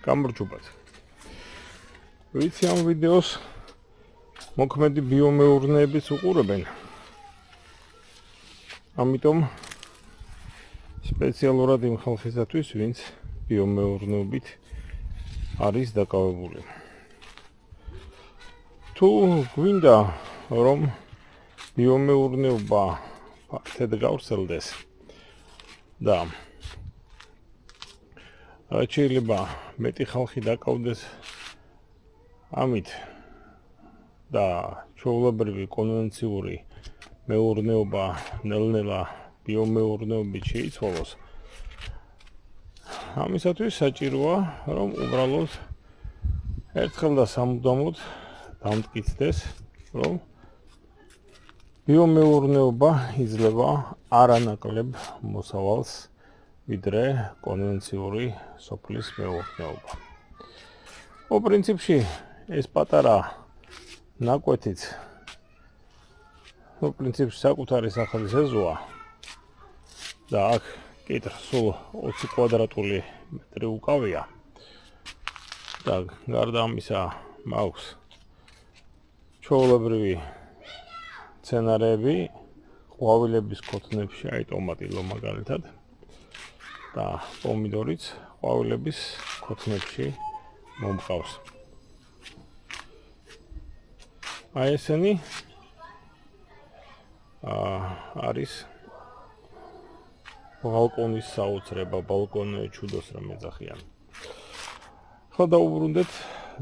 გამარჯობათ. ვიცი ამ ვიდეოს მოქმედი ბიომეურნეებიც უყურებენ. ამიტომ სპეციალურად იმ ხალხისათვის, ვინც ბიომეურნეობით არის დაკავებული. თუ გვინდა რომ ბიომეურნეობა ფაქტად გავრცელდეს და შეიძლება მეტი ხალხი დაკავდეს ამით და ჩვეულებრივი კონვენციური მეურნეობა ნელ-ნელა ბიომეურნეობით შეიცვალოს. ამისათვის საჭიროა, რომ უბრალოდ ერთხელ და სამუდამოდ დამტკიცდეს, რომ ბიომეურნეობა იძლევა არანაკლებ მოსავალს ვიდრე კონვენციური სოფლის მეურნეობა. პრინციპში ეს პატარა ნაკვეთიც პრინციპში საკუთარი სახლის ეზოა და აქ კიტრ სულ 20 კვადრატული მეტრი უკავია და გარდა ამისა მაქვს ჩვეულებრივი მცენარეები ყვავილების ქოთნებში, აი ტომატილო მაგალითად და პომიდორიც ყვავილების ქოთნებში მომყავს. აი ესენი არის ბალკონის საოცრება, ბალკონი ჩუდოს რომ ეძახიან. ხო დაუბრუნდეთ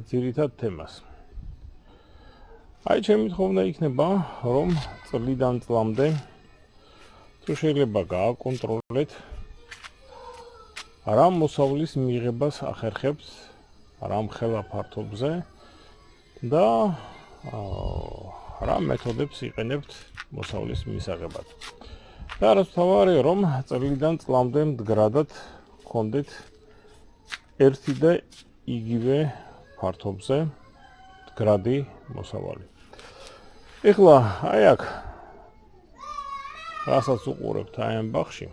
ძირითად თემას. აი ჩემი თხოვნა იქნება, რომ წლიდან წლამდე თუ შეიძლება გააკონტროლეთ რა მოსავლის მიღებას ახერხებთ რა ხელა ფართობზე და რა მეთოდებს იყენებთ მოსავლის მისაღებად. და რაც თავარი, რომ წლიდან წლამდე მდგრადად გქონდეთ ერთი და იგივე ფართობზე მდგრადი მოსავალი. ეხლა აი აქ რასაც უყურებთ აი ამ ბაღში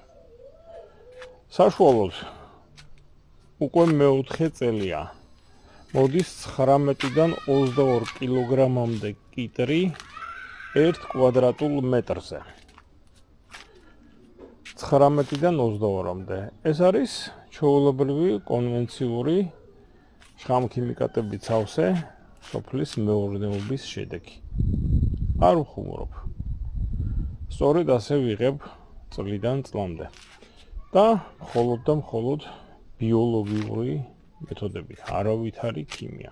საშუალოდ უკვე მეოთხე წელია მოდის 19-დან 22 კილოგრამამდე კიტრი 1 კვადრატულ მეტრზე. 19-დან 22-მდე. ეს არის ჩვეულებრივი კონვენციური შხამქიმიკატებით სავსე სოფლის მეურნეობის შედეგი. არ ვხუმრობ. სწორედ ასე ვიღებ წლიდან წლამდე. და მხოლოდ და მხოლოდ ბიოლოგიური მეთოდები, არავითარი ქიმია.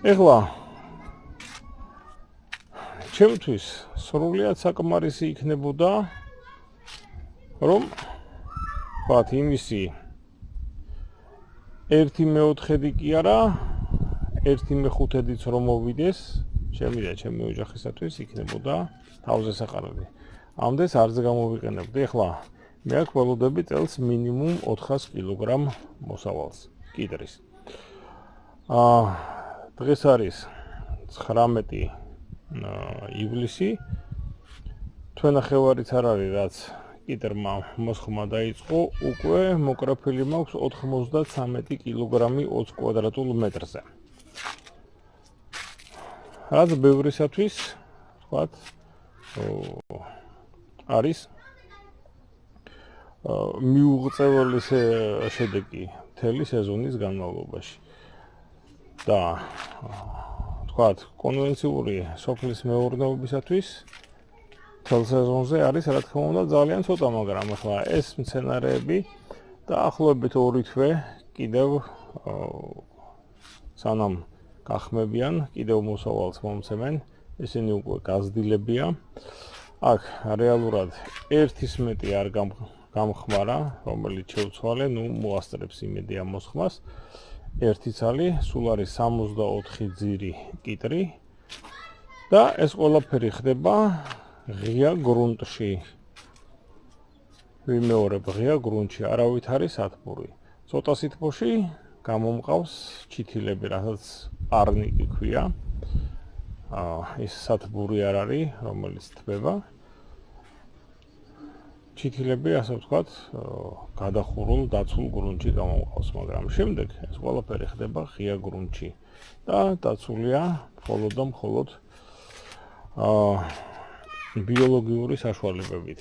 ეხლა ჩემთვის სრულიად საკმარისი იქნებოდა, რომ ვთქვათ იმისი 1/4 კი არა, 1/5-იც რომ მოვიდეს, ჩემი და ჩემი ოჯახისათვის იქნებოდა თავზე საყარელი. ამდენს არც გამოვიყენებდი. ეხლა მე აქ ველოდები წელს მინიმუმ 400 კილოგრამ მოსავალს კიტრის. დღეს არის 19 ივლისი. თვენახევარიც არ არის, რაც კიტრმა მოსხმა დაიწყო, უკვე მოკრაფილი მაქვს 93 კილოგრამი 20 კვადრატულ მეტრზე. რაც ბევრისათვის, ვთქვათ, არის მიუღწეველი შედეგი მთელი სეზონის განმავლობაში. და ვთქვათ, კონვენციური სოფლის მეურნეობისათვის მთელ სეზონზე არის რა თქმა უნდა ძალიან ცოტა, მაგრამ ახლა ეს მცენარეები დაახლოებით 2 თვე კიდევ სანამ გახმებიან, კიდევ მოსავალს მომცემენ, ისინი უკვე გაზრდილებია. აქ რეალურად ერთის მეტი არ გამხმარა, რომელიც შევცვალე, მოასწრებს იმედია მოსხმას. ერთი ცალი, სულ არის 64 ძირი კიტრი და ეს ყველაფერი ხდება ღია გრუნტში. ვიმეორებ ღია გრუნტში, არავითარი სათბური. ცოტა სითბოში გამომყავს ჩითილები, რასაც პარნიკი ქვია. ის სათბური არ არის, რომელიც თბება. ჩითილები, ასე ვთქვათ, გადახურულ დაცულ გრუნტში გამოვყავს, მაგრამ შემდეგ ეს ყველაფერი ხდება ღია გრუნტში და დაცულია მხოლოდ და მხოლოდ ბიოლოგიური საშუალებებით.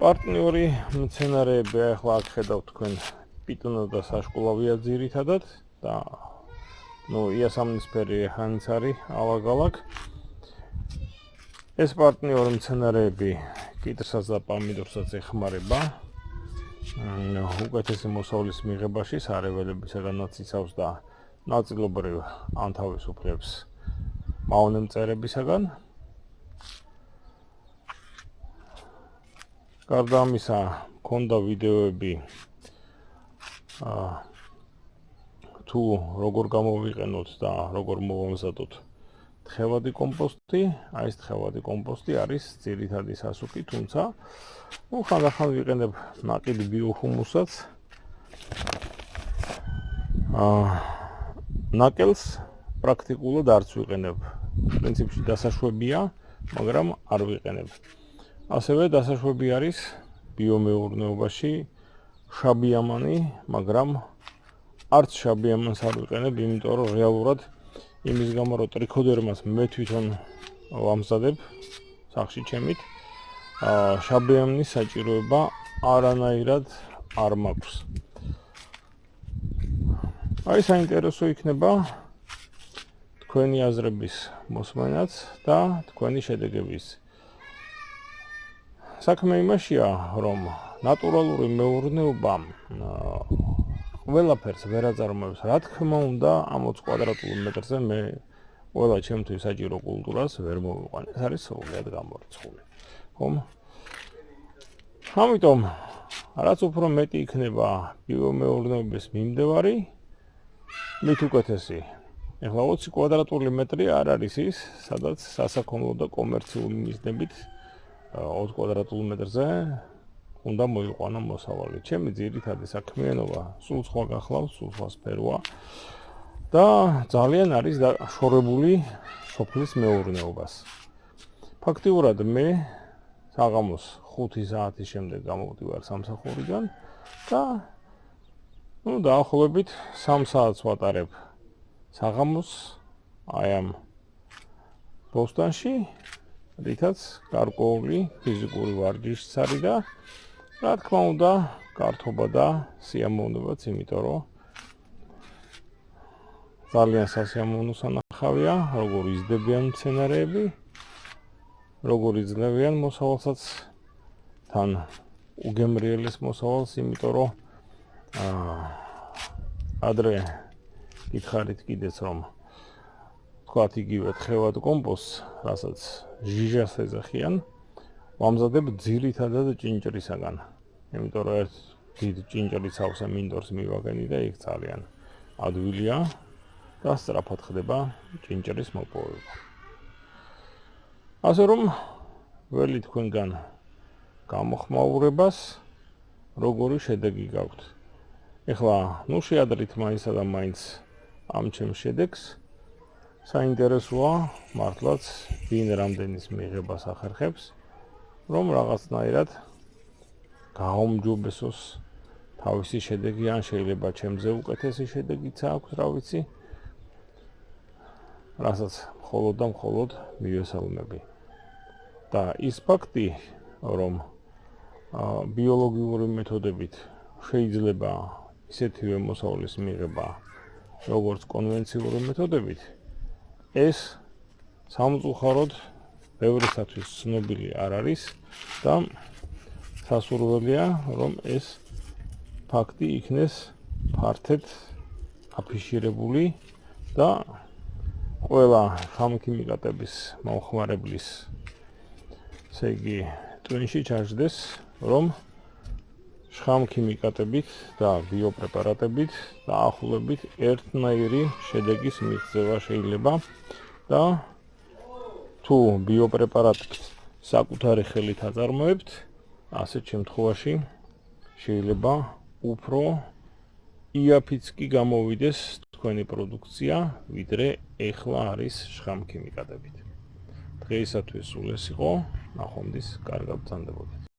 პარტნიორი მცენარეები, ახლა აქ ხედავთ თქვენ პიტონა და საშკულავია ძირითადად და იასამნისფერი ხანიც არის ალაგ-ალაგ. ეს პარტნიორი მცენარეები კიტრსაც და პამიდორსაც ეხმარება უკეთესი მოსავლის მიღებაში სარეველებისაგანაც იცავს და ნაწილობრივ ანთავისუფლებს მავნე მწერებისაგან. გარდა ამისა, მქონდა ვიდეოები თუ როგორ გამოვიყენოთ და როგორ მოვამზადოთ თხევადი კომპოსტი. ეს თხევადი კომპოსტი არის ძირითადი სასუქი, თუმცა ხანდახან ვიყენებ ნაკიდ ბიოჰუმუსაც. ნაკელს პრაქტიკულად არც ვიყენებ. პრინციპში დასაშვებია, მაგრამ არ ვიყენებ. ასევე დასაშვები არის ბიომეურნეობაში შაბიამანი, მაგრამ არც შაბიამანს არ ვიყენებ, იმიტომ რომ რეალურად იმის გამო რომ ტრიქოდერმას მე თვითონ ვამზადებ სახლში ჩემით, შაბიამნის საჭიროება არანაირად არ მაქვს. აი საინტერესო იქნება თქვენი აზრების მოსმენაც და თქვენი შედეგების. საქმე იმაშია, რომ ნატურალური მეურნეობა ყველაფერს ვერ აწარმოებს. რა თქმა უნდა, ამ 20 კვადრატულ მეტრზე მე ყველა ჩემთვის საჭირო კულტურას ვერ მოვიყვან. ეს არის სრულიად გამორიცხული. ხომ? ამიტომ რაც უფრო მეტი იქნება ბიომეურნეობის მიმდევარი, მით უკეთესი. ეხლა 20 კვადრატული მეტრი არ არის ის, სადაც სასაქონლო და კომერციული მიზნებით 20 კვადრატულ მეტრზე უნდა მოიყვანა მოსავალი. ჩემი ძირითადი საქმიანობა სულ სხვა გახლავს, სულ სხვა სფეროა და ძალიან არის დაშორებული სოფლის მეურნეობას. ფაქტიურად მე საღამოს 5 საათის შემდეგ გამოვდივარ სამსახურიდან და დაახლოებით 3 საათს ვატარებ საღამოს აი ამ ბოსტანში, რითაც გარკვეული ფიზიკური ვარჯიშიც არის და რა თქმა უნდა, გართობა და სიამოვნებაც, იმიტომ რომ ძალიან სასიამოვნო სანახავია, როგორ იზრდებიან მცენარეები, როგორ იძლევიან მოსავალსაც, თან უგემრიელეს მოსავალს, იმიტომ რომ ადრე გითხარით კიდეც, რომ თქვათ იგივე თხევად კომპოსტს, რასაც ჟიჟას ეძახიან, ვამზადებ ძირითადად ჭინჭრისაგან. იმიტომ რომ ერთ დიდ ჭინჭრის ავსა მინდორს მივაგენი და იქ ძალიან ადვილია და სწრაფად ხდება ჭინჭრის მოპოვება. ასე რომ ველი თქვენგან გამოხმაურებას, როგორი შედეგი გაქვთ. ეხლა შეადრით მაინცსა და მაინც ამ ჩემს შედეგს. საინტერესოა მართლაც ვინ რამდენის მიღებას ახერხებს, რომ რაღაცნაირად გააუმჯობესოს თავისი შედეგი, ან შეიძლება ჩემზე უკეთესი შედეგიც აქვს, რა ვიცი, რასაც მხოლოდ და მხოლოდ მივესალმები. და ის ფაქტი, რომ ბიოლოგიური მეთოდებით შეიძლება ისეთივე მოსავლის მიღება, როგორც კონვენციური მეთოდებით, ეს სამწუხაროდ ბევრისათვის ცნობილი არ არის და სასურველია, რომ ეს ფაქტი იქნეს ფართედ აფიშირებული და ყველა ხამქიმიკატების მომხმარებლის, ესე იგი, ტვინში ჩაждდეს, რომ ხამქიმიკატებით და ბიოპრეპარატებით დაახლოებით ერთნაირი შედეგის მიღწევა შეიძლება და თუ ბიოპრეპარატს საკუთარი ხელით აწარმოებთ, ასეთ შემთხვევაში შეიძლება უფრო იაფიც კი გამოვიდეს თქვენი პროდუქცია, ვიდრე ეხლა არის ხამქიმიკატებით. დღეისათვის სულ ეს იყო, ნახვამდის, კარგად ბრძანდებოდეთ.